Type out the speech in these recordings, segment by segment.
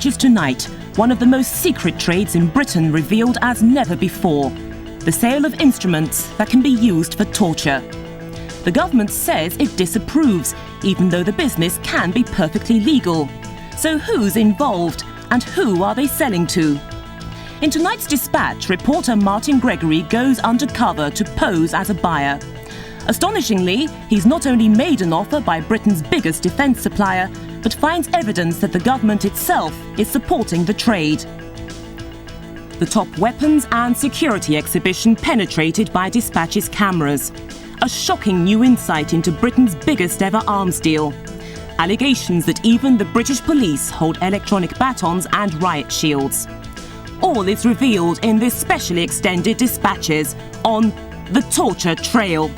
Dispatches tonight, one of the most secret trades in Britain revealed as never before. The sale of instruments that can be used for torture. The government says it disapproves, even though the business can be perfectly legal. So who's involved, and who are they selling to? In tonight's Dispatch, reporter Martyn Gregory goes undercover to pose as a buyer. Astonishingly, he's not only made an offer by Britain's biggest defence supplier, but finds evidence that the government itself is supporting the trade. The top weapons and security exhibition penetrated by Dispatch's cameras. A shocking new insight into Britain's biggest ever arms deal. Allegations that even the British police hold electronic batons and riot shields. All is revealed in this specially extended Dispatches on the torture trail.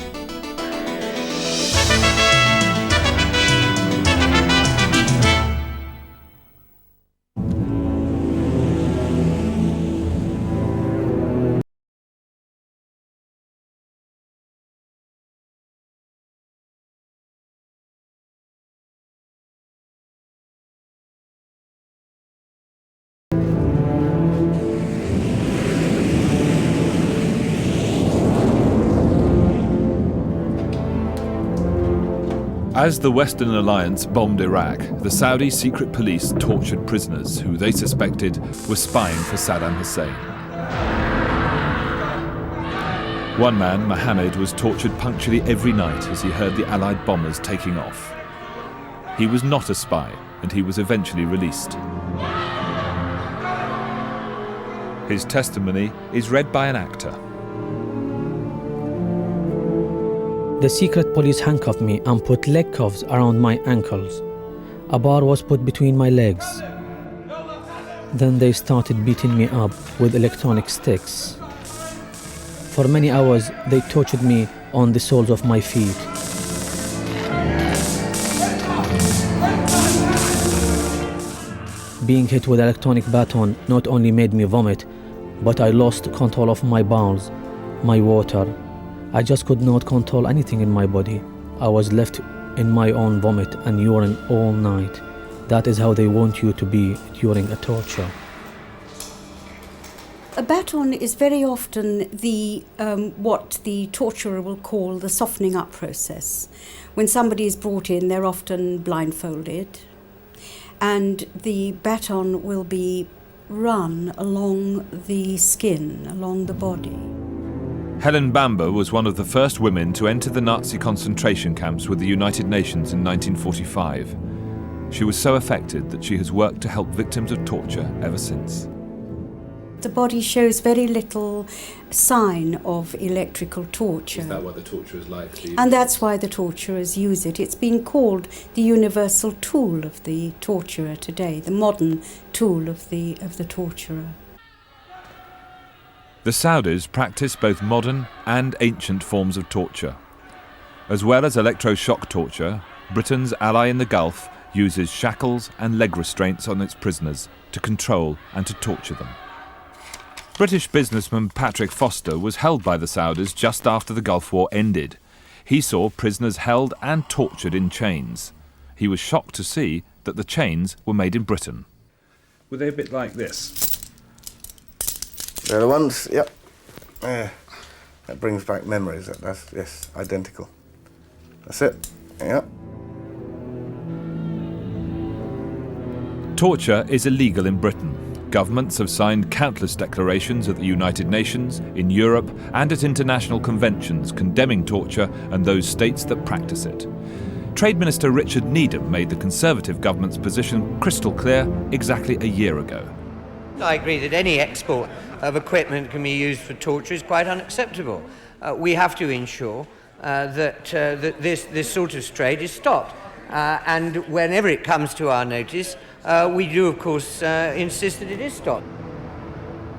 As the Western Alliance bombed Iraq, the Saudi secret police tortured prisoners who they suspected were spying for Saddam Hussein. One man, Mohammed, was tortured punctually every night as he heard the Allied bombers taking off. He was not a spy, and he was eventually released. His testimony is read by an actor. The secret police handcuffed me and put leg cuffs around my ankles. A bar was put between my legs. Then they started beating me up with electronic sticks. For many hours, they tortured me on the soles of my feet. Being hit with electronic baton not only made me vomit, but I lost control of my bowels, my water. I just could not control anything in my body. I was left in my own vomit and urine all night. That is how they want you to be during a torture. A baton is very often the what the torturer will call the softening up process. When somebody is brought in, they're often blindfolded, and the baton will be run along the skin, along the body. Helen Bamber was one of the first women to enter the Nazi concentration camps with the United Nations in 1945. She was so affected that she has worked to help victims of torture ever since. The body shows very little sign of electrical torture. Is that what the torturers like to use? And that's why the torturers use it. It's been called the universal tool of the torturer today, the modern tool of the torturer. The Saudis practice both modern and ancient forms of torture. As well as electroshock torture, Britain's ally in the Gulf uses shackles and leg restraints on its prisoners to control and to torture them. British businessman Patrick Foster was held by the Saudis just after the Gulf War ended. He saw prisoners held and tortured in chains. He was shocked to see that the chains were made in Britain. Were they a bit like this? They're the ones, yep. Yeah. That brings back memories. That's yes, identical. That's it. Yep. Torture is illegal in Britain. Governments have signed countless declarations at the United Nations, in Europe, and at international conventions condemning torture and those states that practice it. Trade Minister Richard Needham made the Conservative government's position crystal clear exactly a year ago. I agree that any export of equipment can be used for torture is quite unacceptable. We have to ensure that this sort of trade is stopped. And whenever it comes to our notice, we do, of course, insist that it is stopped.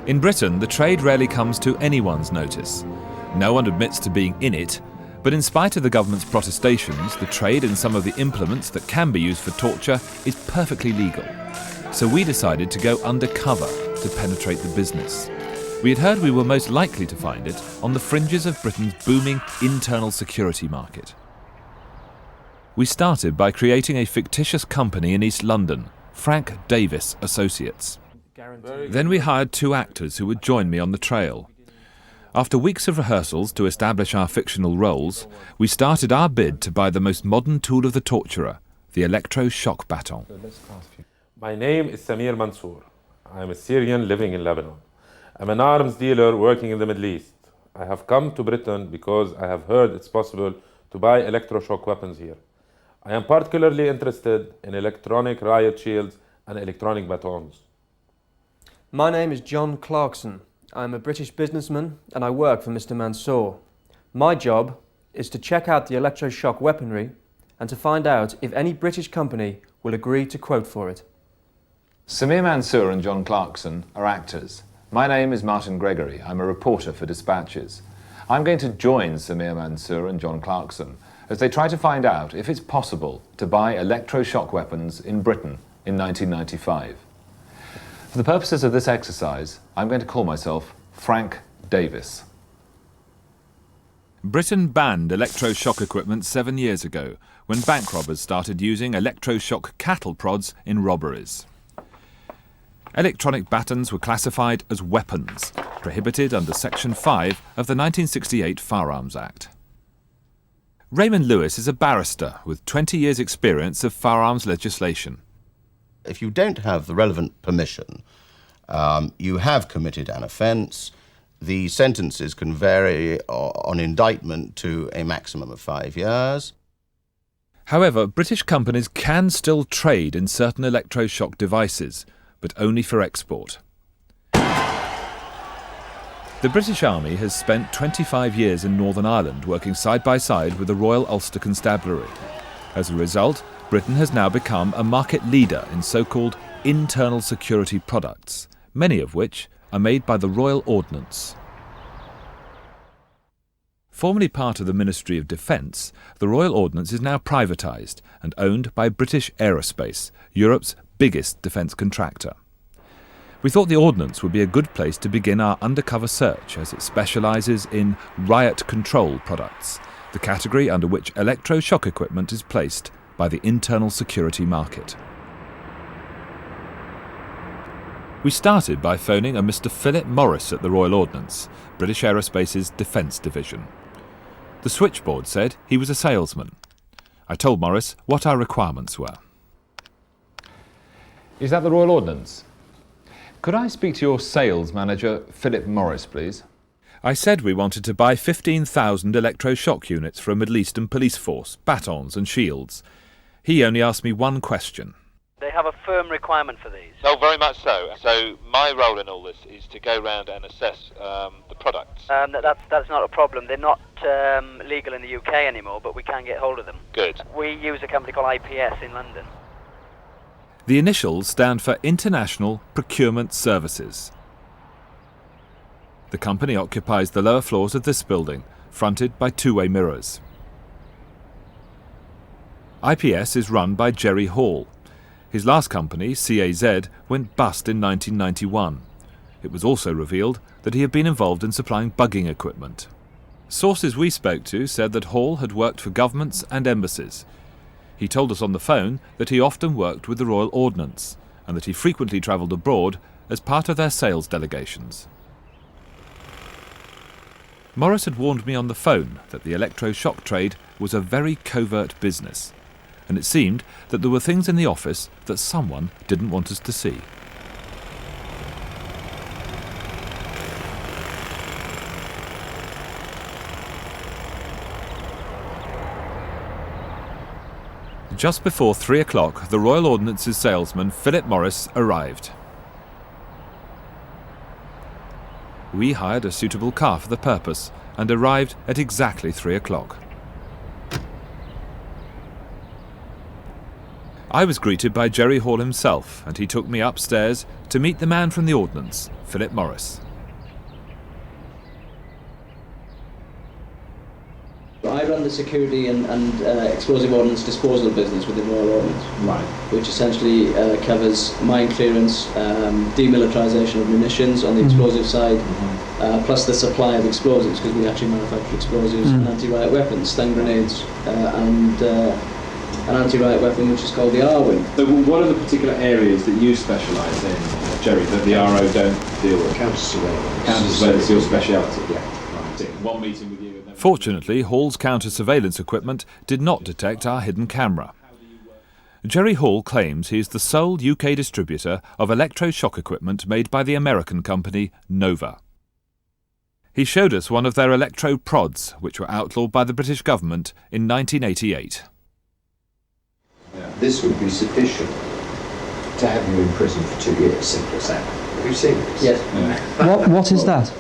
In Britain, the trade rarely comes to anyone's notice. No one admits to being in it, but in spite of the government's protestations, the trade in some of the implements that can be used for torture is perfectly legal. So we decided to go undercover to penetrate the business. We had heard we were most likely to find it on the fringes of Britain's booming internal security market. We started by creating a fictitious company in East London, Frank Davis Associates. Then we hired 2 actors who would join me on the trail. After weeks of rehearsals to establish our fictional roles, we started our bid to buy the most modern tool of the torturer, the electroshock baton. My name is Samir Mansour. I'm a Syrian living in Lebanon. I'm an arms dealer working in the Middle East. I have come to Britain because I have heard it's possible to buy electroshock weapons here. I am particularly interested in electronic riot shields and electronic batons. My name is John Clarkson. I'm a British businessman and I work for Mr. Mansour. My job is to check out the electroshock weaponry and to find out if any British company will agree to quote for it. Samir Mansour and John Clarkson are actors. My name is Martyn Gregory. I'm a reporter for Dispatches. I'm going to join Samir Mansour and John Clarkson as they try to find out if it's possible to buy electroshock weapons in Britain in 1995. For the purposes of this exercise, I'm going to call myself Frank Davis. Britain banned electroshock equipment 7 years ago when bank robbers started using electroshock cattle prods in robberies. Electronic batons were classified as weapons, prohibited under Section 5 of the 1968 Firearms Act. Raymond Lewis is a barrister with 20 years' experience of firearms legislation. If you don't have the relevant permission, you have committed an offence. The sentences can vary on indictment to a maximum of 5 years. However, British companies can still trade in certain electroshock devices, but only for export. The British Army has spent 25 years in Northern Ireland working side by side with the Royal Ulster Constabulary. As a result, Britain has now become a market leader in so-called internal security products, many of which are made by the Royal Ordnance. Formerly part of the Ministry of Defence, the Royal Ordnance is now privatised and owned by British Aerospace, Europe's biggest defence contractor. We thought the Ordnance would be a good place to begin our undercover search, as it specialises in riot control products, the category under which electroshock equipment is placed by the internal security market. We started by phoning a Mr. Philip Morris at the Royal Ordnance, British Aerospace's Defence Division. The switchboard said he was a salesman. I told Morris what our requirements were. Is that the Royal Ordnance? Could I speak to your sales manager, Philip Morris, please? I said we wanted to buy 15,000 electroshock units for a Middle Eastern police force, batons and shields. He only asked me one question. They have a firm requirement for these? Oh, very much so. So my role in all this is to go around and assess the products. That's not a problem. They're not legal in the UK anymore, but we can get hold of them. Good. We use a company called IPS in London. The initials stand for International Procurement Services. The company occupies the lower floors of this building, fronted by two-way mirrors. IPS is run by Jerry Hall. His last company, CAZ, went bust in 1991. It was also revealed that he had been involved in supplying bugging equipment. Sources we spoke to said that Hall had worked for governments and embassies. He told us on the phone that he often worked with the Royal Ordnance and that he frequently travelled abroad as part of their sales delegations. Morris had warned me on the phone that the electroshock trade was a very covert business, and it seemed that there were things in the office that someone didn't want us to see. Just before 3 o'clock, the Royal Ordnance's salesman, Philip Morris, arrived. We hired a suitable car for the purpose and arrived at exactly 3 o'clock. I was greeted by Jerry Hall himself, and he took me upstairs to meet the man from the Ordnance, Philip Morris. I run the security and explosive ordnance disposal business within Royal Ordnance, right, which essentially covers mine clearance, demilitarisation of munitions on the explosive side, plus the supply of explosives, because we actually manufacture explosives and anti-riot weapons, stun grenades, and an anti-riot weapon which is called the R-Wing. So what are the particular areas that you specialise in, Jerry, that the RO don't deal with? Counter-surveillance. Counter-surveillance, your speciality? Yeah. Right. One meeting with you. Fortunately, Hall's counter-surveillance equipment did not detect our hidden camera. Jerry Hall claims he is the sole UK distributor of electroshock equipment made by the American company Nova. He showed us one of their electro-prods, which were outlawed by the British government in 1988. This would be sufficient to have you in prison for 2 years, simple as that. Have you seen this? Yes. Yeah. What is that?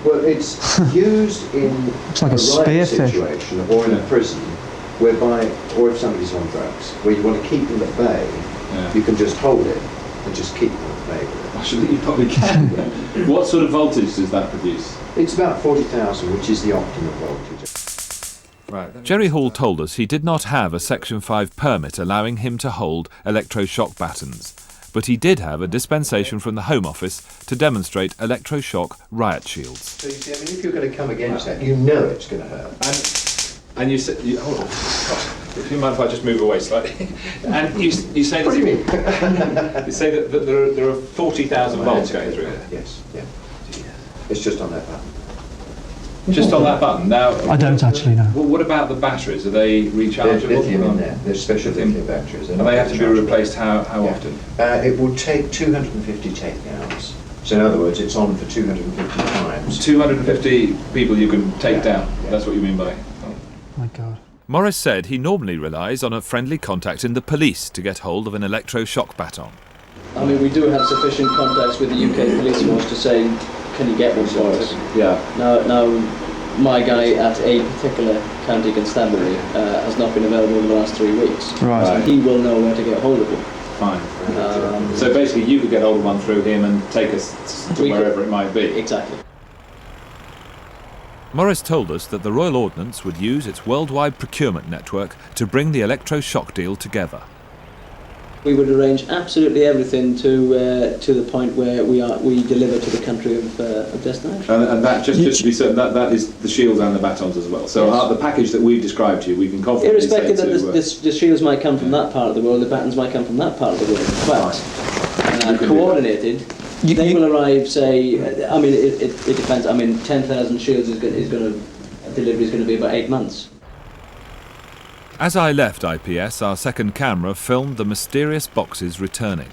Well, it's used in It's like a riot spearfish. situation or in a prison whereby, or if somebody's on drugs, where you want to keep them at bay, you can just hold it and just keep them at bay with it. Actually, you probably can. What sort of voltage does that produce? It's about 40,000, which is the optimum voltage. Right. Jerry Hall told us he did not have a Section 5 permit allowing him to hold electroshock batons, but he did have a dispensation from the Home Office to demonstrate electroshock riot shields. So you see, I mean, if you're going to come against that, you know it's going to hurt. And you said, hold on, if you mind if I just move away slightly? And you say that... What do you mean? You say that there are 40,000 volts going through it? Yes, yeah. It's just on that button. Just on that button. Now, I don't actually know. Well, what about the batteries? Are they rechargeable? There's lithium in there. There's special lithium batteries. And they have to be replaced how often? It will take 250 takedowns. So in other words, it's on for 250 times. 250 people you can take down. Yeah. That's what you mean by... Oh my God. Morris said he normally relies on a friendly contact in the police to get hold of an electroshock baton. I mean, we do have sufficient contacts with the UK police force to say, can you get one for us? Yeah. Now, my guy at a particular county constabulary has not been available in the last 3 weeks. Right. So he will know where to get hold of one. Fine. So basically you could get hold of one through him and take us to wherever it might be. Exactly. Morris told us that the Royal Ordnance would use its worldwide procurement network to bring the electroshock deal together. We would arrange absolutely everything to the point where we deliver to the country of destination. And that, just to be certain, that is the shields and the batons as well. So yes. The package that we've described to you, we can confidently irrespective say that the shields might come from that part of the world, the batons might come from that part of the world. But coordinated, they will arrive. Say, I mean, it depends. I mean, 10,000 shields delivery is going to be about 8 months. As I left IPS, our second camera filmed the mysterious boxes returning.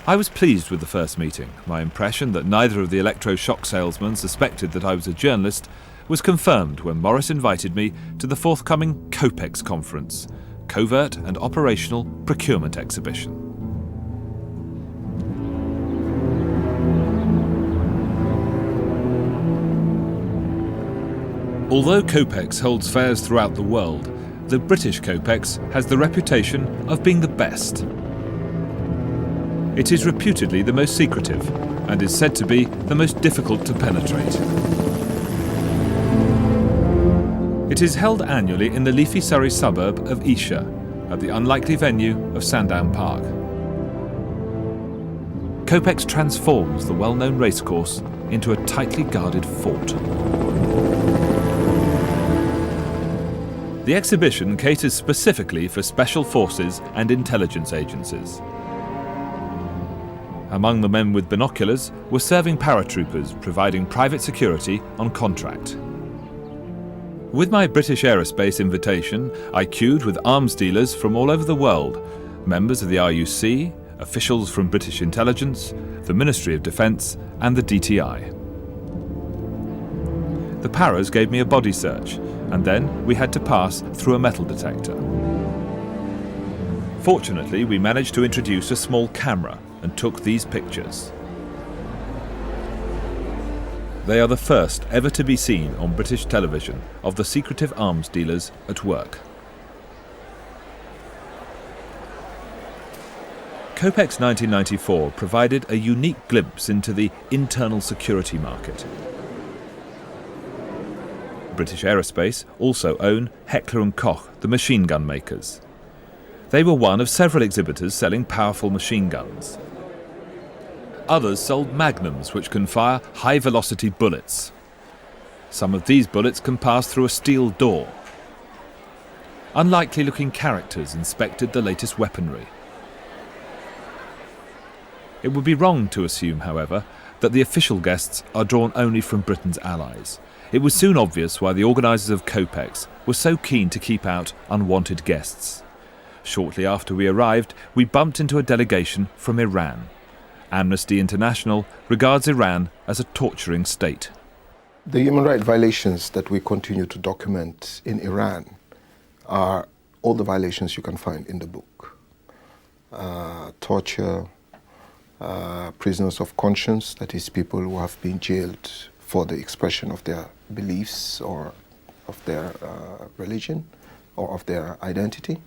I was pleased with the first meeting. My impression that neither of the electroshock salesmen suspected that I was a journalist was confirmed when Morris invited me to the forthcoming COPEX conference, Covert and Operational Procurement Exhibition. Although COPEX holds fairs throughout the world, the British COPEX has the reputation of being the best. It is reputedly the most secretive and is said to be the most difficult to penetrate. It is held annually in the leafy Surrey suburb of Esher, at the unlikely venue of Sandown Park. COPEX transforms the well-known racecourse into a tightly guarded fort. The exhibition caters specifically for special forces and intelligence agencies. Among the men with binoculars were serving paratroopers providing private security on contract. With my British Aerospace invitation, I queued with arms dealers from all over the world, members of the RUC, officials from British Intelligence, the Ministry of Defence and the DTI. The paras gave me a body search, and then we had to pass through a metal detector. Fortunately, we managed to introduce a small camera and took these pictures. They are the first ever to be seen on British television of the secretive arms dealers at work. COPEX 1994 provided a unique glimpse into the internal security market. British Aerospace also own Heckler & Koch, the machine gun makers. They were one of several exhibitors selling powerful machine guns. Others sold magnums which can fire high-velocity bullets. Some of these bullets can pass through a steel door. Unlikely-looking characters inspected the latest weaponry. It would be wrong to assume, however, that the official guests are drawn only from Britain's allies. It was soon obvious why the organisers of COPEX were so keen to keep out unwanted guests. Shortly after we arrived, we bumped into a delegation from Iran. Amnesty International regards Iran as a torturing state. The human rights violations that we continue to document in Iran are all the violations you can find in the book. Torture, prisoners of conscience, that is people who have been jailed for the expression of their beliefs or of their religion or of their identity.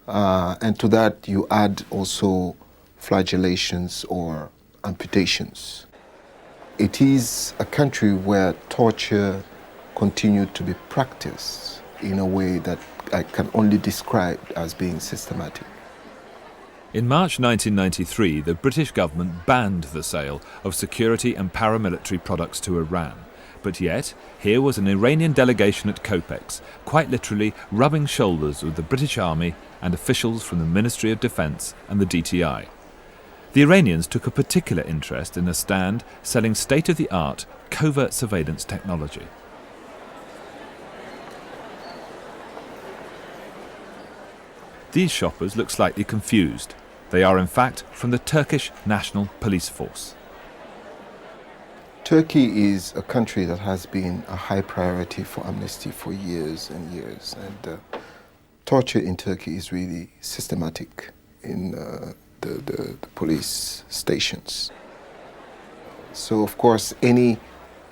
And to that you add also flagellations or amputations. It is a country where torture continued to be practiced in a way that I can only describe as being systematic. In March 1993, the British government banned the sale of security and paramilitary products to Iran. But yet, here was an Iranian delegation at COPEX, quite literally rubbing shoulders with the British Army and officials from the Ministry of Defence and the DTI. The Iranians took a particular interest in a stand selling state-of-the-art covert surveillance technology. These shoppers look slightly confused. They are in fact from the Turkish National Police Force. Turkey is a country that has been a high priority for Amnesty for years and years, and torture in Turkey is really systematic in the police stations. So of course any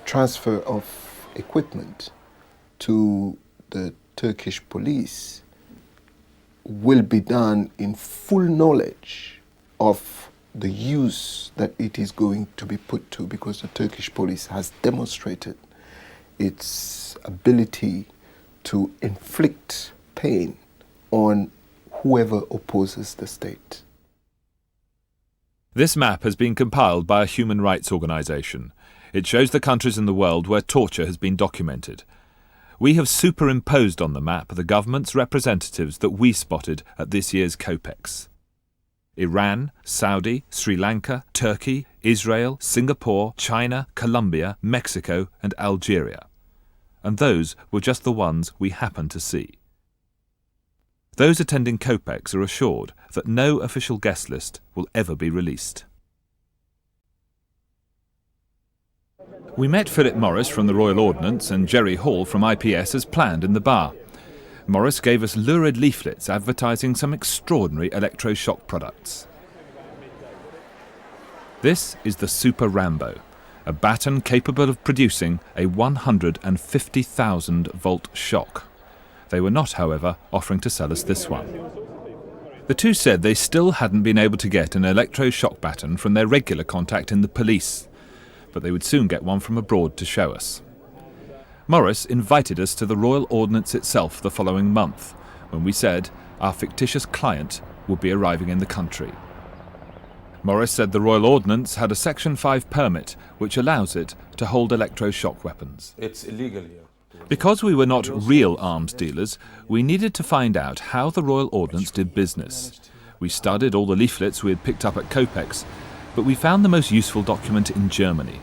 transfer of equipment to the Turkish police will be done in full knowledge of the use that it is going to be put to, because the Turkish police has demonstrated its ability to inflict pain on whoever opposes the state. This map has been compiled by a human rights organisation. It shows the countries in the world where torture has been documented. We have superimposed on the map the government's representatives that we spotted at this year's COPEX. Iran, Saudi, Sri Lanka, Turkey, Israel, Singapore, China, Colombia, Mexico and Algeria. And those were just the ones we happened to see. Those attending COPEX are assured that no official guest list will ever be released. We met Philip Morris from the Royal Ordnance and Jerry Hall from IPS as planned in the bar. Morris gave us lurid leaflets advertising some extraordinary electroshock products. This is the Super Rambo, a baton capable of producing a 150,000 volt shock. They were not, however, offering to sell us this one. The two said they still hadn't been able to get an electroshock baton from their regular contact in the police, but they would soon get one from abroad to show us. Morris invited us to the Royal Ordnance itself the following month, when we said our fictitious client would be arriving in the country. Morris said the Royal Ordnance had a Section 5 permit which allows it to hold electroshock weapons. It's illegal here. Because we were not real arms dealers, we needed to find out how the Royal Ordnance did business. We studied all the leaflets we had picked up at COPEX, but we found the most useful document in Germany.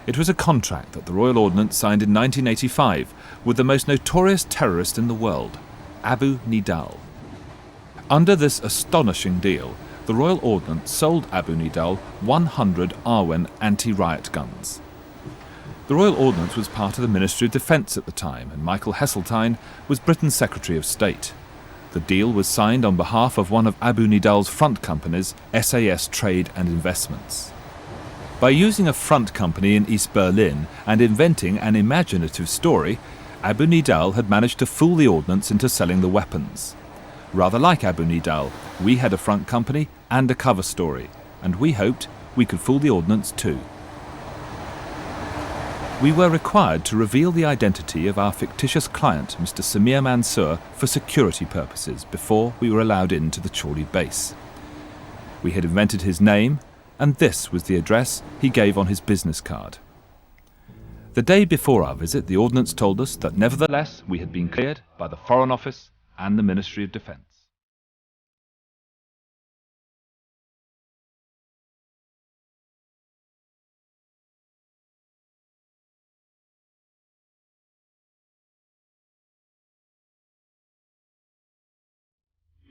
It was a contract that the Royal Ordnance signed in 1985 with the most notorious terrorist in the world, Abu Nidal. Under this astonishing deal, the Royal Ordnance sold Abu Nidal 100 Arwen anti-riot guns. The Royal Ordnance was part of the Ministry of Defence at the time, and Michael Heseltine was Britain's Secretary of State. The deal was signed on behalf of one of Abu Nidal's front companies, SAS Trade and Investments. By using a front company in East Berlin and inventing an imaginative story, Abu Nidal had managed to fool the Ordnance into selling the weapons. Rather like Abu Nidal, we had a front company and a cover story, and we hoped we could fool the Ordnance too. We were required to reveal the identity of our fictitious client, Mr. Samir Mansour, for security purposes before we were allowed into the Chorley base. We had invented his name, and this was the address he gave on his business card. The day before our visit, the Ordnance told us that nevertheless we had been cleared by the Foreign Office and the Ministry of Defence.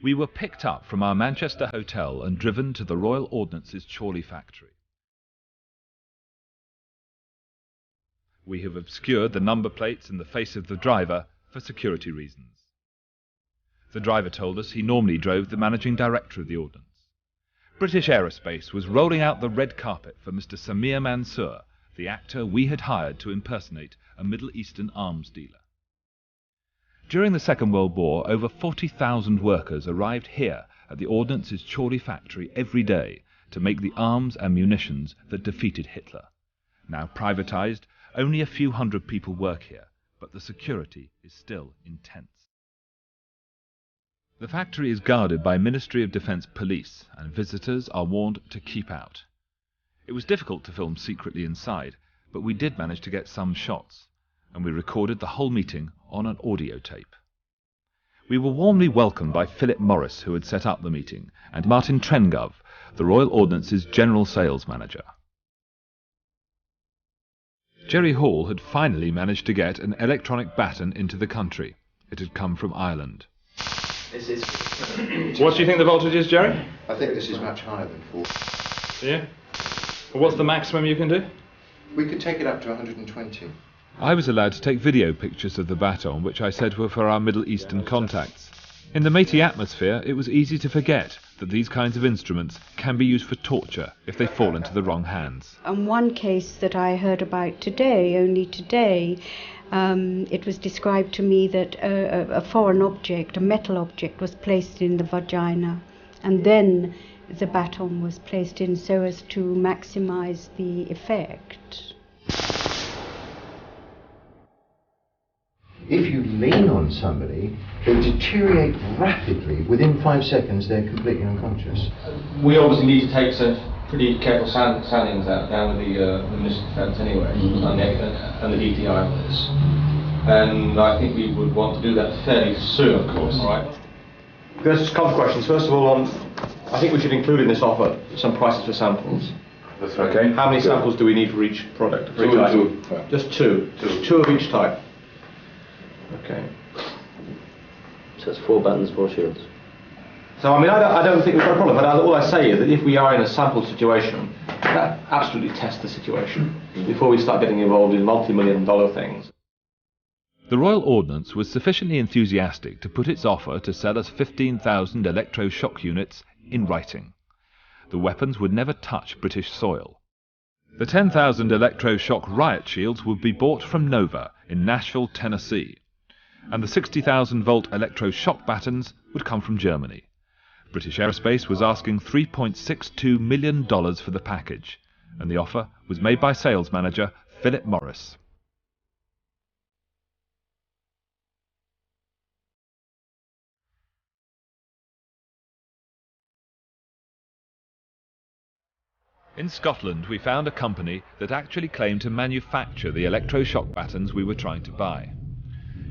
We were picked up from our Manchester hotel and driven to the Royal Ordnance's Chorley factory. We have obscured the number plates and the face of the driver for security reasons. The driver told us he normally drove the managing director of the Ordnance. British Aerospace was rolling out the red carpet for Mr. Samir Mansour, the actor we had hired to impersonate a Middle Eastern arms dealer. During the Second World War, over 40,000 workers arrived here at the Ordnance's Chorley factory every day to make the arms and munitions that defeated Hitler. Now privatised, only a few hundred people work here, but the security is still intense. The factory is guarded by Ministry of Defence police, and visitors are warned to keep out. It was difficult to film secretly inside, but we did manage to get some shots, and we recorded the whole meeting on an audio tape. We were warmly welcomed by Philip Morris, who had set up the meeting, and Martyn Gregory, the Royal Ordnance's General Sales Manager. Jerry Hall had finally managed to get an electronic baton into the country. It had come from Ireland. What do you think the voltage is, Jerry? I think this is much higher than 4. Yeah? What's the maximum you can do? We could take it up to 120. I was allowed to take video pictures of the baton, which I said were for our Middle Eastern contacts. In the matey atmosphere, it was easy to forget that these kinds of instruments can be used for torture if they fall into the wrong hands. And one case that I heard about today, only today, it was described to me that a foreign object, a metal object, was placed in the vagina, and then the baton was placed in so as to maximize the effect. If you lean on somebody, they deteriorate rapidly. Within 5 seconds, they're completely unconscious. We obviously need to take some pretty careful soundings out down with the Ministry of Defence anyway, and the DTI on this. And I think we would want to do that fairly soon, of course. All right. There's just a couple of questions. First of all, I think we should include in this offer some prices for samples. That's okay. How many samples do we need for each product? For each item? Just two. Two of each type. Okay. So it's 4 buttons, 4 shields. So, I mean, I don't think we've got a problem, but all I say is that if we are in a sample situation, that absolutely tests the situation before we start getting involved in multi-million-dollar things. The Royal Ordnance was sufficiently enthusiastic to put its offer to sell us 15,000 electroshock units in writing. The weapons would never touch British soil. The 10,000 electroshock riot shields would be bought from Nova in Nashville, Tennessee, and the 60,000-volt electroshock batons would come from Germany. British Aerospace was asking $3.62 million for the package, and the offer was made by sales manager Philip Morris. In Scotland, we found a company that actually claimed to manufacture the electroshock batons we were trying to buy.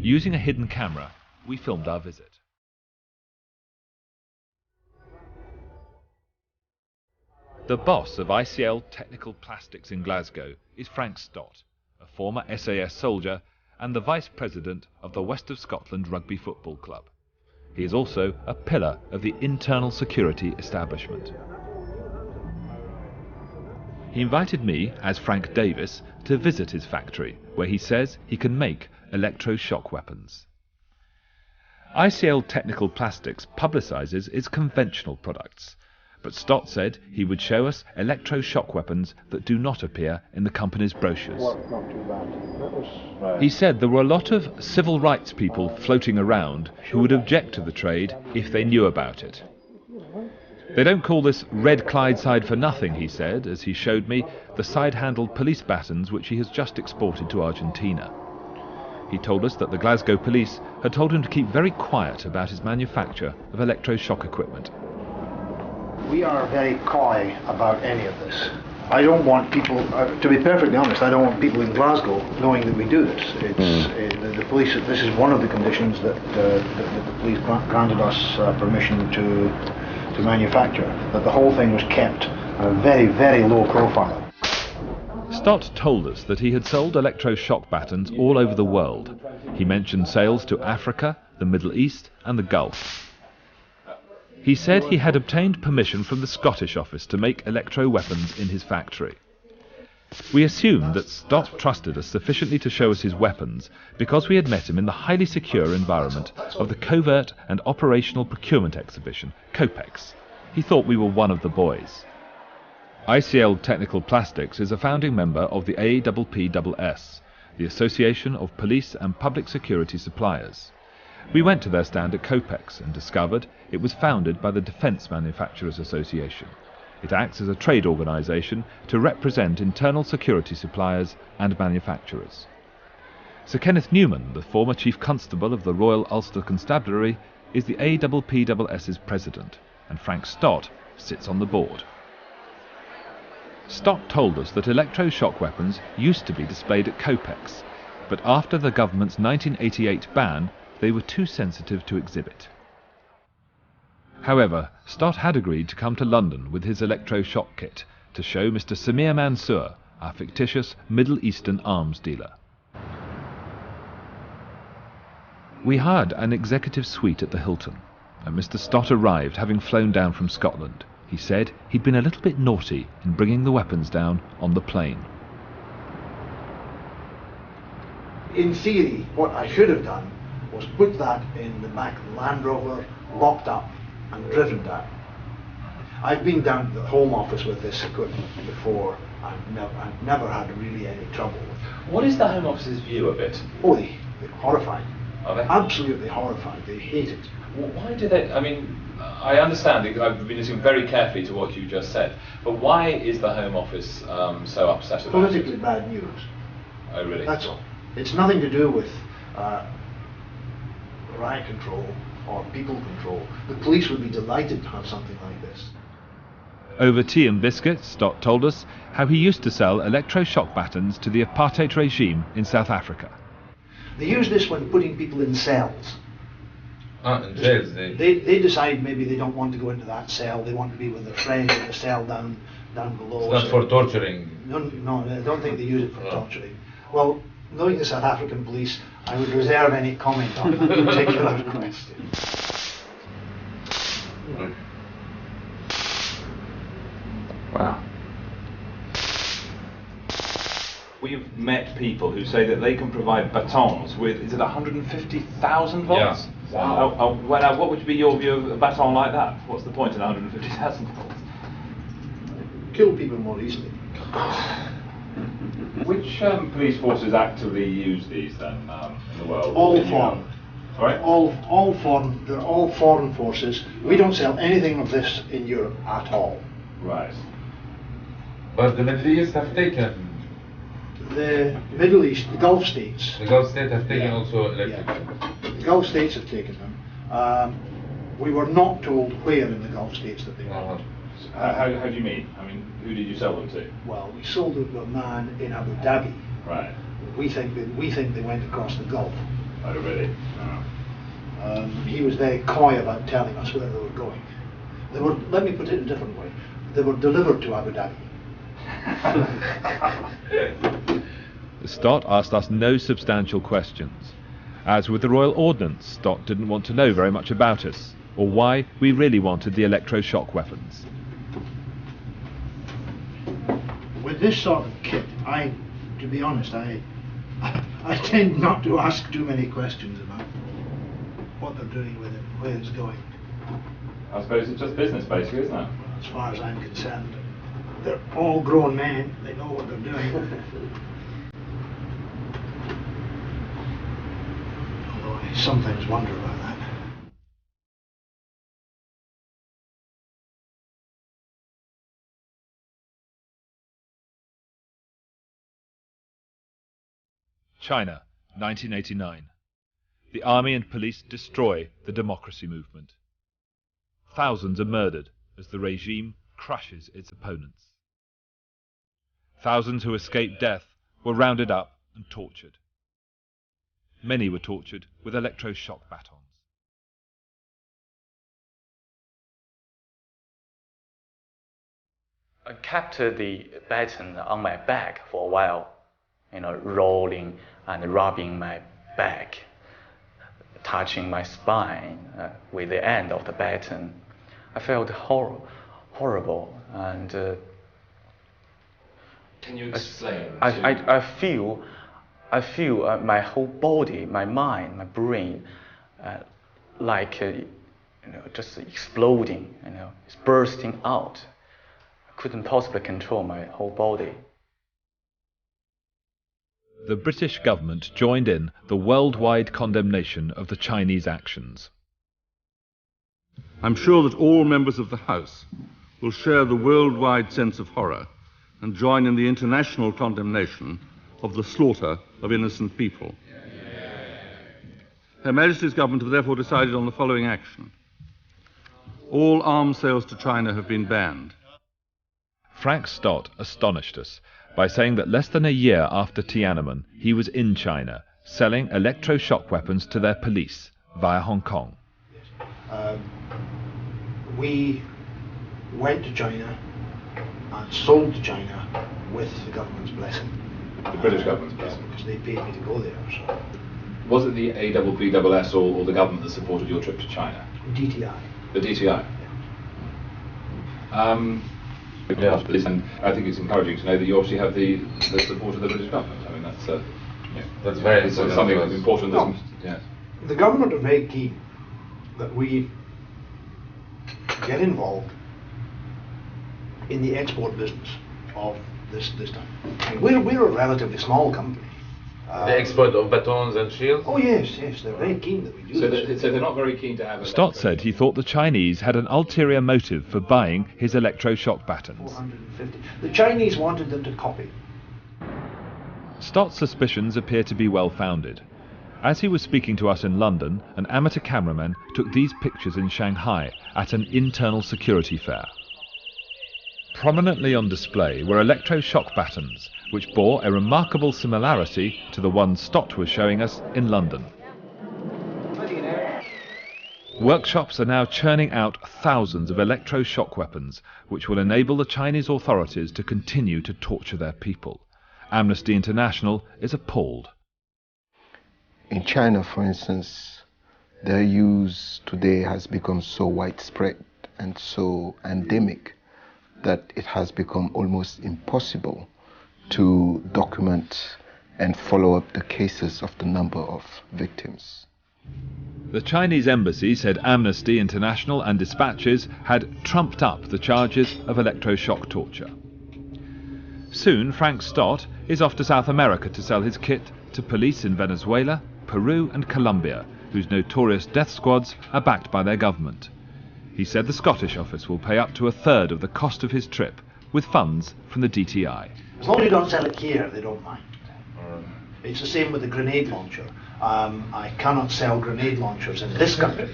Using a hidden camera, we filmed our visit. The boss of ICL Technical Plastics in Glasgow is Frank Stott, a former SAS soldier and the vice president of the West of Scotland Rugby Football Club. He is also a pillar of the internal security establishment. He invited me, as Frank Davis, to visit his factory, where he says he can make electroshock weapons. ICL Technical Plastics publicises its conventional products, but Stott said he would show us electroshock weapons that do not appear in the company's brochures. He said there were a lot of civil rights people floating around who would object to the trade if they knew about it. They don't call this Red Clydeside for nothing, he said, as he showed me the side-handled police batons which he has just exported to Argentina. He told us that the Glasgow police had told him to keep very quiet about his manufacture of electroshock equipment. We are very coy about any of this. I don't want people, to be perfectly honest, I don't want people in Glasgow knowing that we do this. The police, this is one of the conditions that the police granted us permission to manufacture, that the whole thing was kept at a very, very low profile. Stott told us that he had sold electroshock batons all over the world. He mentioned sales to Africa, the Middle East and the Gulf. He said he had obtained permission from the Scottish office to make electro-weapons in his factory. We assumed that Stott trusted us sufficiently to show us his weapons because we had met him in the highly secure environment of the Covert and Operational Procurement Exhibition, COPEX. He thought we were one of the boys. ICL Technical Plastics is a founding member of the APPSS, the Association of Police and Public Security Suppliers. We went to their stand at COPEX and discovered it was founded by the Defence Manufacturers Association. It acts as a trade organisation to represent internal security suppliers and manufacturers. Sir Kenneth Newman, the former Chief Constable of the Royal Ulster Constabulary, is the APPSS's president, and Frank Stott sits on the board. Stott told us that electroshock weapons used to be displayed at COPEX, but after the government's 1988 ban, they were too sensitive to exhibit. However, Stott had agreed to come to London with his electroshock kit to show Mr. Samir Mansour, our fictitious Middle Eastern arms dealer. We hired an executive suite at the Hilton, and Mr. Stott arrived having flown down from Scotland. He said he'd been a little bit naughty in bringing the weapons down on the plane. In theory, what I should have done was put that in the back of the Land Rover, locked up and driven down. I've been down to the Home Office with this equipment before and I've never had really any trouble with it. What is the Home Office's view of it? Oh, they're horrified. Are they? Absolutely horrified. They hate it. Well, why do they? I mean, I understand, I've been listening very carefully to what you just said, but why is the Home Office so upset about Politically it? bad news. Oh, really? That's all. It's nothing to do with riot control or people control. The police would be delighted to have something like this. Over tea and biscuits, Stott told us how he used to sell electroshock batons to the apartheid regime in South Africa. They use this when putting people in cells. In jails, they decide maybe they don't want to go into that cell, they want to be with their friends in the cell down below. It's not for torturing. No, I don't think they use it for torturing. Well, knowing the South African police, I would reserve any comment on that particular question. Wow. We've met people who say that they can provide batons with, is it 150,000 volts? Yeah. Wow. Well, what would be your view of a baton like that? What's the point in 150,000 volts? Kill people more easily. Which police forces actively use these then in the world? All foreign. Sorry? All foreign. They're all foreign forces. We don't sell anything of this in Europe at all. Right. But the Middle East have taken. The Middle East, the Gulf states. The Gulf states have taken also electric. Yeah. The Gulf states have taken them. We were not told where in the Gulf states that they were. How do you mean? I mean, who did you sell them to? Well, we sold them to a man in Abu Dhabi. Right. We think they went across the Gulf. Oh, really? Oh. He was very coy about telling us where they were going. They were. Let me put it in a different way. They were delivered to Abu Dhabi. Stott asked us no substantial questions. As with the Royal Ordnance, Stott didn't want to know very much about us, or why we really wanted the electroshock weapons. With this sort of kit, to be honest, I tend not to ask too many questions about what they're doing with it, where it's going. I suppose it's just business, basically, isn't it? As far as I'm concerned, they're all grown men, they know what they're doing. Although I sometimes wonder about that. China, 1989. The army and police destroy the democracy movement. Thousands are murdered as the regime crushes its opponents. Thousands who escaped death were rounded up and tortured. Many were tortured with electroshock batons. I kept the baton on my back for a while, rolling and rubbing my back, touching my spine with the end of the baton. I felt horrible, and can you explain? I feel my whole body, my mind, my brain, like just exploding. It's bursting out. I couldn't possibly control my whole body. The British government joined in the worldwide condemnation of the Chinese actions. I'm sure that all members of the House will share the worldwide sense of horror and join in the international condemnation of the slaughter of innocent people. Her Majesty's government have therefore decided on the following action. All arms sales to China have been banned. Frank Stott astonished us by saying that less than a year after Tiananmen, he was in China, selling electroshock weapons to their police via Hong Kong. We went to China and sold to China with the government's blessing. The British government's blessing? Because they paid me to go there. So. Was it the ABBS or the government that supported your trip to China? DTI. The DTI? Yeah. And I think it's encouraging to know that you obviously have the support of the British government. I mean, that's very it's something that's important. No, yes. The government are very keen that we get involved in the export business of this time. I mean, we're a relatively small company. The export of batons and shields? Oh yes, they're very keen that we do this. So they're not very keen to have... Stott said he thought the Chinese had an ulterior motive for buying his electroshock batons. 450. The Chinese wanted them to copy. Stott's suspicions appear to be well-founded. As he was speaking to us in London, an amateur cameraman took these pictures in Shanghai at an internal security fair. Prominently on display were electroshock batons, which bore a remarkable similarity to the ones Stott was showing us in London. Workshops are now churning out thousands of electroshock weapons, which will enable the Chinese authorities to continue to torture their people. Amnesty International is appalled. In China, for instance, their use today has become so widespread and so endemic that it has become almost impossible to document and follow up the cases of the number of victims. The Chinese embassy said Amnesty International and dispatches had trumped up the charges of electroshock torture. Soon, Frank Stott is off to South America to sell his kit to police in Venezuela, Peru and Colombia, whose notorious death squads are backed by their government. He said the Scottish office will pay up to a third of the cost of his trip, with funds from the DTI. As long as you don't sell it here, they don't mind. It's the same with the grenade launcher. I cannot sell grenade launchers in this country,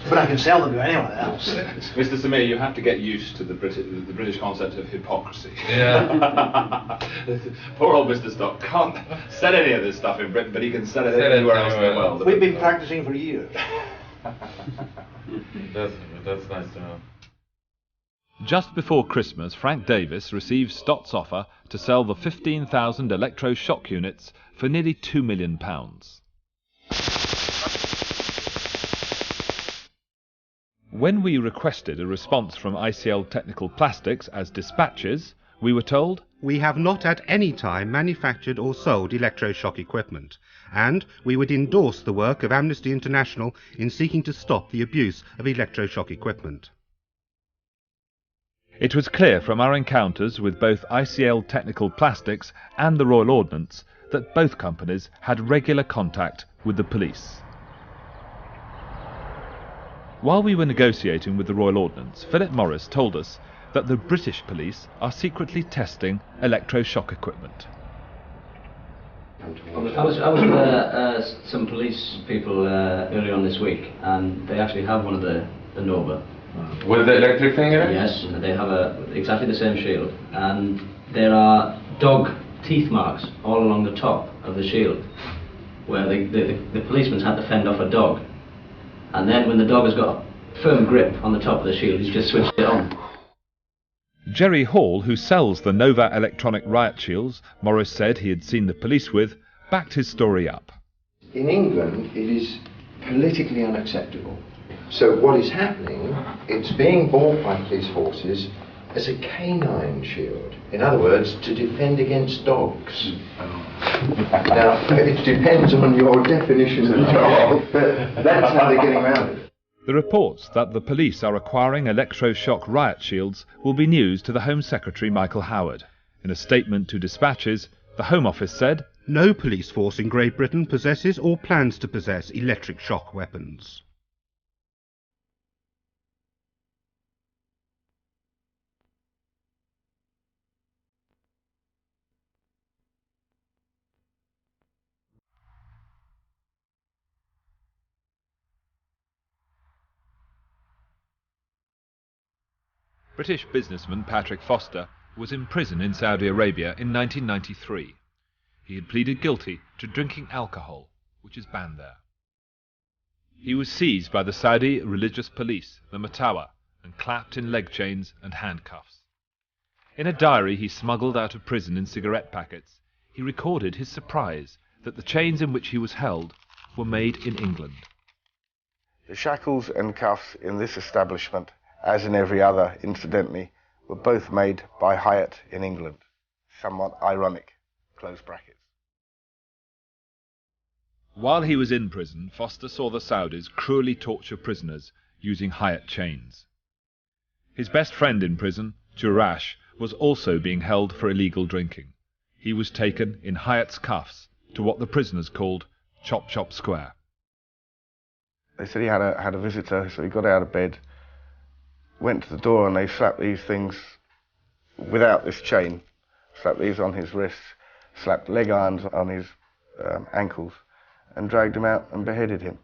but I can sell them to anyone else. Mr. Samir, you have to get used to the British concept of hypocrisy. Yeah. Poor old Mr. Stott can't sell any of this stuff in Britain, but he can sell it anywhere else in the world. We've been practicing for years. That's nice to know. Just before Christmas, Frank Davis received Stott's offer to sell the 15,000 electroshock units for nearly £2 million. When we requested a response from ICL Technical Plastics as dispatches, we were told, "We have not at any time manufactured or sold electroshock equipment, and we would endorse the work of Amnesty International in seeking to stop the abuse of electroshock equipment." It was clear from our encounters with both ICL Technical Plastics and the Royal Ordnance that both companies had regular contact with the police. While we were negotiating with the Royal Ordnance, Philip Morris told us that the British police are secretly testing electroshock equipment. I was with some police people earlier on this week, and they actually have one of the Nova. With the electric thing in it? Yes, they have exactly the same shield, and there are dog teeth marks all along the top of the shield, where the policeman's had to fend off a dog. And then when the dog has got a firm grip on the top of the shield, he's just switched it on. Jerry Hall, who sells the Nova electronic riot shields Morris said he had seen the police with, backed his story up. In England, it is politically unacceptable. So what is happening, it's being bought by police forces as a canine shield. In other words, to defend against dogs. Now, it depends on your definition of dog, but that's how they're getting around it. The reports that the police are acquiring electroshock riot shields will be news to the Home Secretary Michael Howard. In a statement to dispatches, the Home Office said, No police force in Great Britain possesses or plans to possess electric shock weapons. British businessman Patrick Foster was in prison in Saudi Arabia in 1993. He had pleaded guilty to drinking alcohol, which is banned there. He was seized by the Saudi religious police, the Matawa, and clapped in leg chains and handcuffs. In a diary he smuggled out of prison in cigarette packets, he recorded his surprise that the chains in which he was held were made in England. The shackles and cuffs in this establishment, as in every other, incidentally, were both made by Hyatt in England. Somewhat ironic, close brackets. While he was in prison, Foster saw the Saudis cruelly torture prisoners using Hyatt chains. His best friend in prison, Jurash, was also being held for illegal drinking. He was taken in Hyatt's cuffs to what the prisoners called Chop Chop Square. They said he had a visitor, so he got out of bed, went to the door, and they slapped these things without this chain, slapped these on his wrists, slapped leg irons on his ankles, and dragged him out and beheaded him.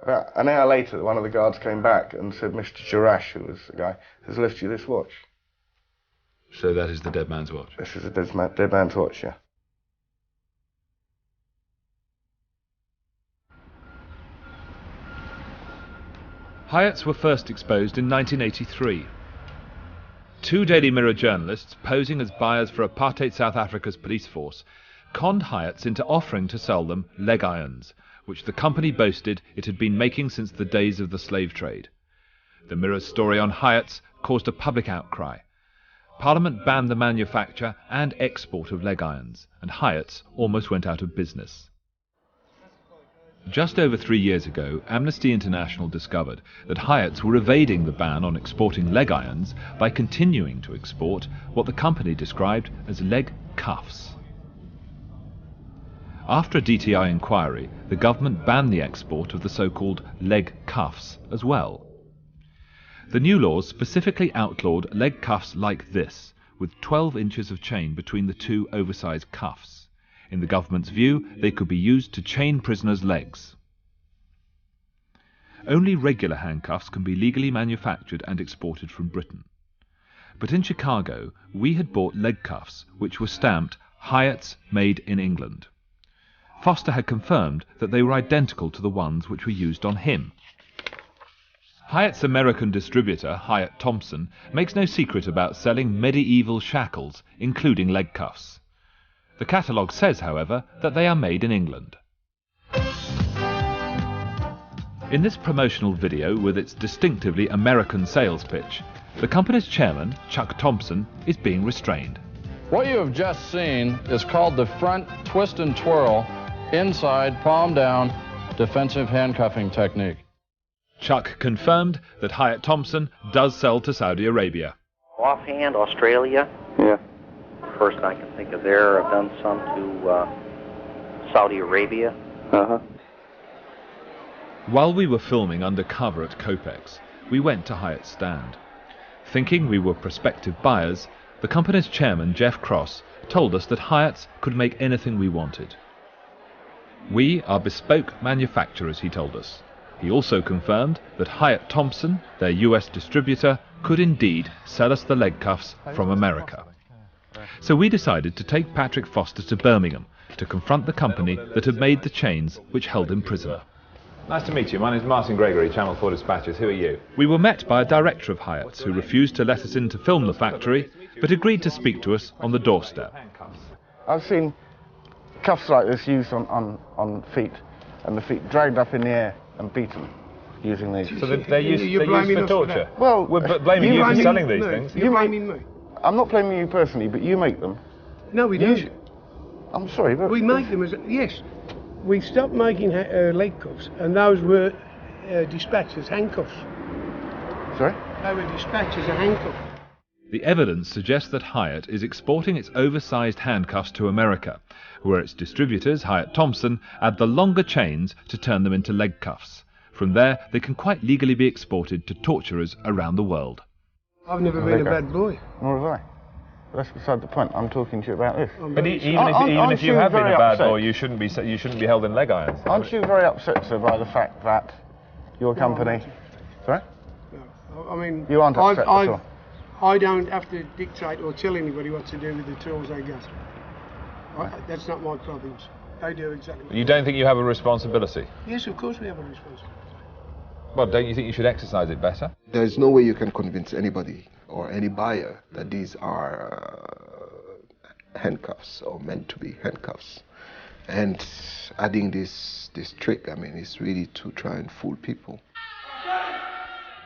About an hour later, one of the guards came back and said, Mr. Jurash, who was the guy, has left you this watch. So that is the dead man's watch? This is the dead man's watch, yeah. Hyatts were first exposed in 1983. Two Daily Mirror journalists, posing as buyers for apartheid South Africa's police force, conned Hyatts into offering to sell them leg irons, which the company boasted it had been making since the days of the slave trade. The Mirror's story on Hyatts caused a public outcry. Parliament banned the manufacture and export of leg irons, and Hyatts almost went out of business. Just over 3 years ago, Amnesty International discovered that Hyatts were evading the ban on exporting leg irons by continuing to export what the company described as leg cuffs. After a DTI inquiry, the government banned the export of the so-called leg cuffs as well. The new laws specifically outlawed leg cuffs like this, with 12 inches of chain between the two oversized cuffs. In the government's view, they could be used to chain prisoners' legs. Only regular handcuffs can be legally manufactured and exported from Britain. But in Chicago, we had bought leg cuffs which were stamped Hyatts made in England. Foster had confirmed that they were identical to the ones which were used on him. Hyatt's American distributor, Hyatt Thompson, makes no secret about selling medieval shackles, including leg cuffs. The catalogue says, however, that they are made in England. In this promotional video, with its distinctively American sales pitch, the company's chairman, Chuck Thompson, is being restrained. What you have just seen is called the front twist and twirl, inside palm down, defensive handcuffing technique. Chuck confirmed that Hyatt Thompson does sell to Saudi Arabia. Offhand, Australia. Yeah. First I can think of there. I've done some to Saudi Arabia. Uh-huh. While we were filming Undercover at COPEX, we went to Hyatt's stand. Thinking we were prospective buyers, the company's chairman, Jeff Cross, told us that Hyatts could make anything we wanted. We are bespoke manufacturers, he told us. He also confirmed that Hyatt Thompson, their US distributor, could indeed sell us the leg cuffs from America. So we decided to take Patrick Foster to Birmingham to confront the company that had made the chains which held him prisoner. Nice to meet you. My name is Martyn Gregory, Channel 4 Dispatches. Who are you? We were met by a director of Hyatt's who refused to let us in to film the factory, but agreed to speak to us on the doorstep. I've seen cuffs like this used on feet, and the feet dragged up in the air and beaten using these. So they're used for torture? Well, we're blaming you for selling these things. You're blaming me. I'm not blaming you personally, but you make them. No, we don't. I'm sorry, but... We make them as... Yes. We stopped making leg cuffs, and those were dispatched as handcuffs. Sorry? They were dispatched as a handcuff. The evidence suggests that Hyatt is exporting its oversized handcuffs to America, where its distributors, Hyatt Thompson, add the longer chains to turn them into leg cuffs. From there, they can quite legally be exported to torturers around the world. I've never been a bad boy. Nor have I. But that's beside the point. I'm talking to you about this. But even if you have been a bad boy, you shouldn't be held in leg irons. Aren't you very upset, sir, by the fact that your company... Sorry? No. I mean... You aren't upset at all? I don't have to dictate or tell anybody what to do with the tools they get. That's not my problems. They do exactly. You don't think you have a responsibility? Yes, of course we have a responsibility. Well, don't you think you should exercise it better? There's no way you can convince anybody or any buyer that these are handcuffs or meant to be handcuffs. And adding this trick, I mean, is really to try and fool people.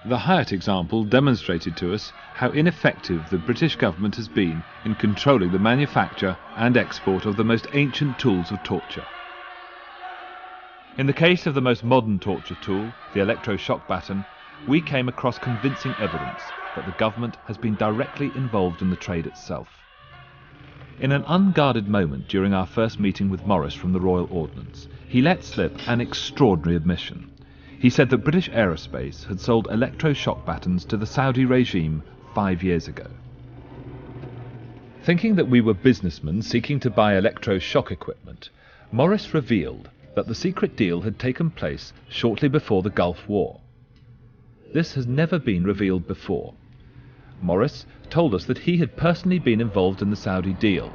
The Hyatt example demonstrated to us how ineffective the British government has been in controlling the manufacture and export of the most ancient tools of torture. In the case of the most modern torture tool, the electroshock baton, we came across convincing evidence that the government has been directly involved in the trade itself. In an unguarded moment during our first meeting with Morris from the Royal Ordnance, he let slip an extraordinary admission. He said that British Aerospace had sold electroshock batons to the Saudi regime 5 years ago. Thinking that we were businessmen seeking to buy electroshock equipment, Morris revealed that the secret deal had taken place shortly before the Gulf War. This has never been revealed before. Morris told us that he had personally been involved in the Saudi deal.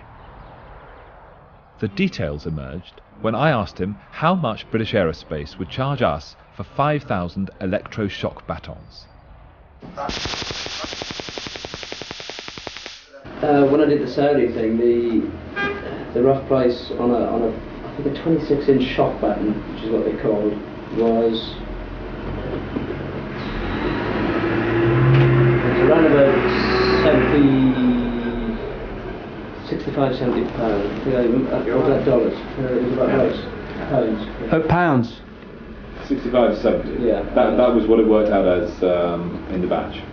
The details emerged when I asked him how much British Aerospace would charge us for 5,000 electroshock batons. When I did the Saudi thing, the rough price on I think a 26-inch shock baton, which is what they called, was around about 65, 70 pounds. Was that dollars? It was about right. Pounds. Oh, pounds. 65 to 70. Yeah. That was what it worked out as in the batch.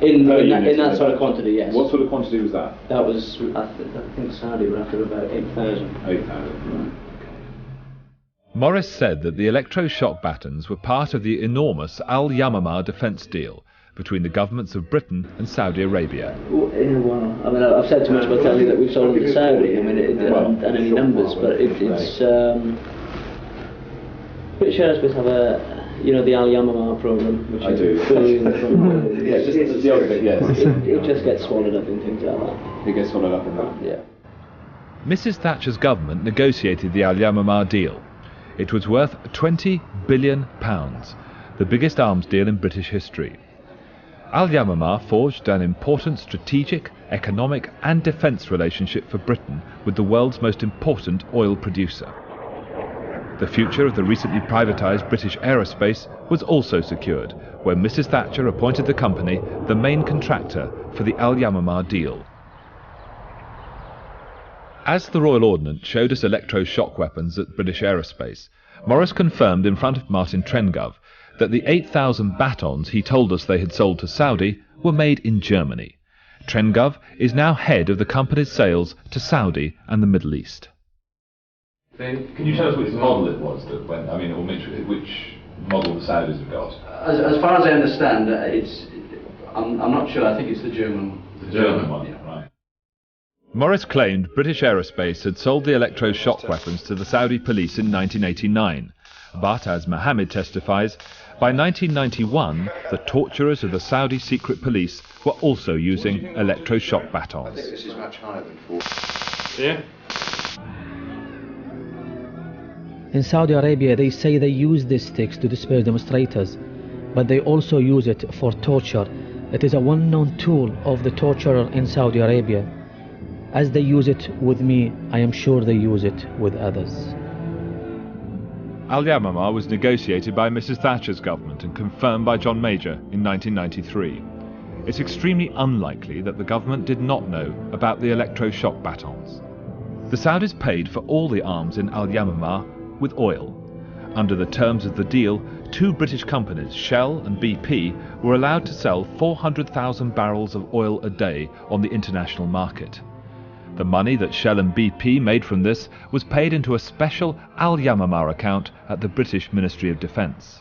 In that sort of quantity, yes. What sort of quantity was that? That was, I think Saudi were after about 8,000. 8,000, right. Morris said that the electroshock batons were part of the enormous Al-Yamamah defence deal between the governments of Britain and Saudi Arabia. Well, I mean, I've said too much about telling you that we've sold them to Saudi. I mean, and any numbers, but it's British Aerospace have the Al-Yamamah program, which is fully yes, just the odd bit, yes. It just gets swallowed up in things like that. It gets swallowed up in that. Yeah. Mrs. Thatcher's government negotiated the Al-Yamamah deal. It was worth £20 billion, the biggest arms deal in British history. Al-Yamamah forged an important strategic, economic and defence relationship for Britain with the world's most important oil producer. The future of the recently privatised British Aerospace was also secured when Mrs. Thatcher appointed the company the main contractor for the Al-Yamamah deal. As the Royal Ordnance showed us electroshock weapons at British Aerospace, Morris confirmed in front of Martin Trengove that the 8,000 batons he told us they had sold to Saudi were made in Germany. Trengove is now head of the company's sales to Saudi and the Middle East. Then, can you tell us which model it was that went, or which model the Saudis have got? As far as I understand, I'm not sure, I think it's the German one. The German one, yeah. Right. Morris claimed British Aerospace had sold the electroshock weapons to the Saudi police in 1989, but as Mohammed testifies, By 1991, the torturers of the Saudi secret police were also using electroshock batons. I think this is much higher than 40. Yeah. In Saudi Arabia, they say they use these sticks to disperse demonstrators, but they also use it for torture. It is a well-known tool of the torturer in Saudi Arabia. As they use it with me, I am sure they use it with others. Al-Yamamah was negotiated by Mrs. Thatcher's government and confirmed by John Major in 1993. It's extremely unlikely that the government did not know about the electroshock batons. The Saudis paid for all the arms in Al-Yamamah with oil. Under the terms of the deal, two British companies, Shell and BP, were allowed to sell 400,000 barrels of oil a day on the international market. The money that Shell and BP made from this was paid into a special Al-Yamamah account at the British Ministry of Defence.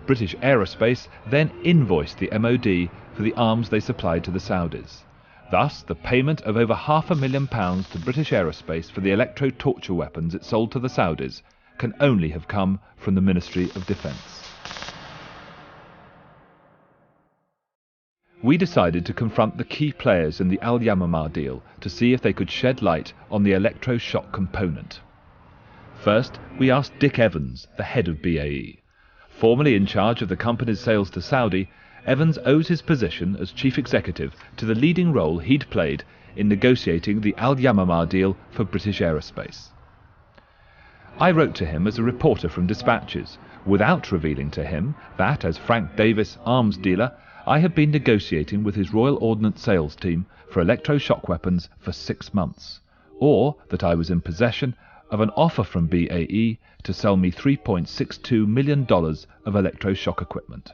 British Aerospace then invoiced the MOD for the arms they supplied to the Saudis. Thus, the payment of over £500,000 to British Aerospace for the electro-torture weapons it sold to the Saudis can only have come from the Ministry of Defence. We decided to confront the key players in the Al-Yamamah deal to see if they could shed light on the electroshock component. First, we asked Dick Evans, the head of BAE. Formerly in charge of the company's sales to Saudi, Evans owes his position as chief executive to the leading role he'd played in negotiating the Al-Yamamah deal for British Aerospace. I wrote to him as a reporter from Dispatches, without revealing to him that, as Frank Davis, arms dealer, I had been negotiating with his Royal Ordnance sales team for electroshock weapons for 6 months, or that I was in possession of an offer from BAE to sell me $3.62 million of electroshock equipment.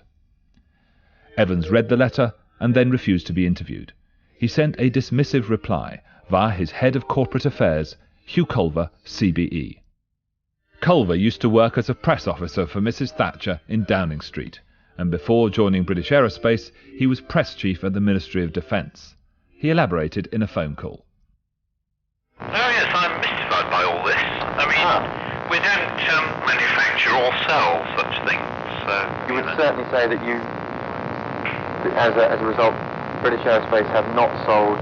Evans read the letter and then refused to be interviewed. He sent a dismissive reply via his head of corporate affairs, Hugh Culver, CBE. Culver used to work as a press officer for Mrs. Thatcher in Downing Street, and before joining British Aerospace, he was press chief at the Ministry of Defence. He elaborated in a phone call. Oh yes, I'm mystified by all this. I mean, we don't manufacture or sell such things. So, You would certainly say that you, as a result, British Aerospace have not sold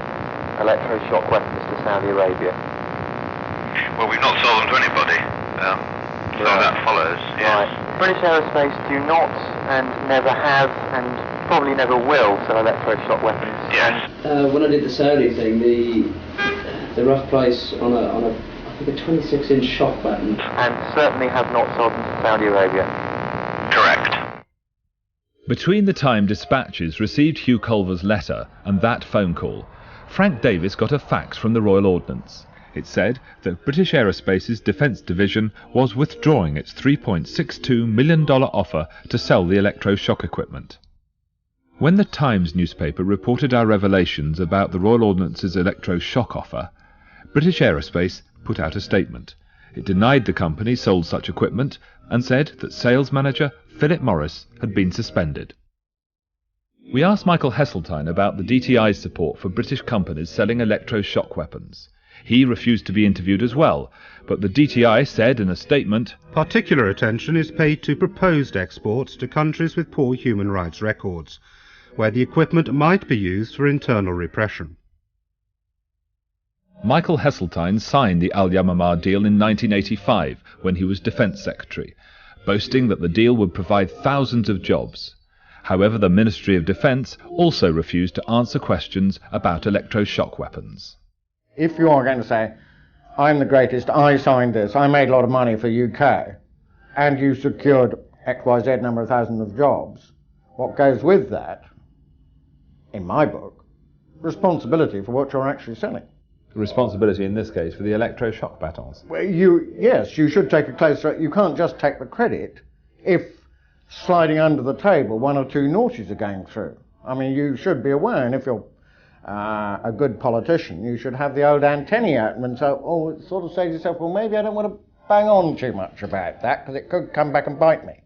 electroshock weapons to Saudi Arabia. Well, we've not sold them to anybody. So that follows, yes. Right. British Aerospace do not and never have and probably never will sell electroshock weapons. Yes. When I did the Saudi thing, the rough price on a I think a 26-inch shock weapon, and certainly have not sold them to Saudi Arabia. Correct. Between the time Dispatches received Hugh Culver's letter and that phone call, Frank Davis got a fax from the Royal Ordnance. It said that British Aerospace's Defence Division was withdrawing its $3.62 million offer to sell the electroshock equipment. When the Times newspaper reported our revelations about the Royal Ordnance's electroshock offer, British Aerospace put out a statement. It denied the company sold such equipment and said that sales manager Philip Morris had been suspended. We asked Michael Heseltine about the DTI's support for British companies selling electroshock weapons. He refused to be interviewed as well, but the DTI said in a statement, Particular attention is paid to proposed exports to countries with poor human rights records, where the equipment might be used for internal repression. Michael Heseltine signed the Al-Yamamah deal in 1985 when he was Defence Secretary, boasting that the deal would provide thousands of jobs. However, the Ministry of Defence also refused to answer questions about electroshock weapons. If you are going to say, I'm the greatest, I signed this, I made a lot of money for UK, and you secured XYZ number of thousands of jobs, what goes with that, in my book, responsibility for what you're actually selling. Responsibility in this case for the electroshock batons. Well, yes, you should take a closer, you can't just take the credit if sliding under the table 1 or 2 naughties are going through. I mean, you should be aware, and if you're a good politician, you should have the old antennae out and so, sort of say to yourself, well, maybe I don't want to bang on too much about that because it could come back and bite me.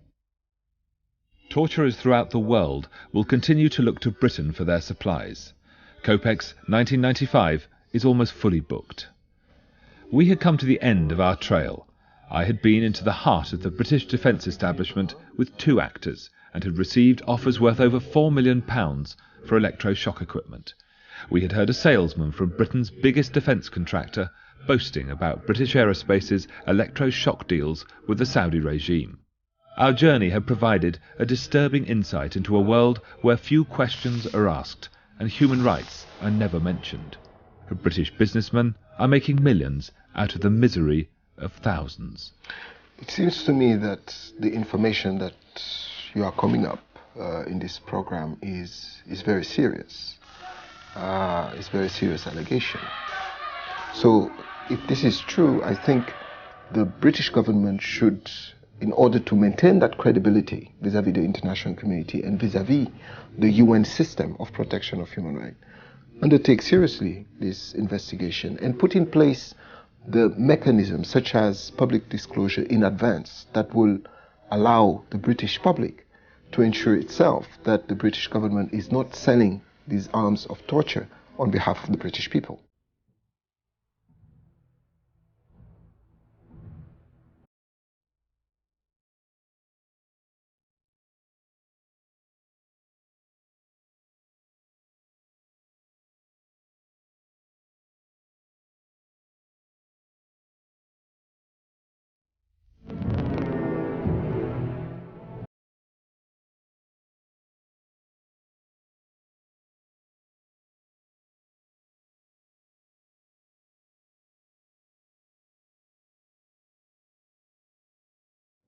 Torturers throughout the world will continue to look to Britain for their supplies. COPEX 1995 is almost fully booked. We had come to the end of our trail. I had been into the heart of the British defence establishment with 2 actors, and had received offers worth over £4 million for electroshock equipment. We had heard a salesman from Britain's biggest defence contractor boasting about British Aerospace's electroshock deals with the Saudi regime. Our journey had provided a disturbing insight into a world where few questions are asked and human rights are never mentioned. British businessmen are making millions out of the misery of thousands. It seems to me that the information that you are coming up in this program is very serious. It's very serious allegation. So if this is true, I think the British government should, in order to maintain that credibility vis-à-vis the international community and vis-à-vis the UN system of protection of human rights, undertake seriously this investigation and put in place the mechanisms such as public disclosure in advance that will allow the British public to ensure itself that the British government is not selling these arms of torture on behalf of the British people.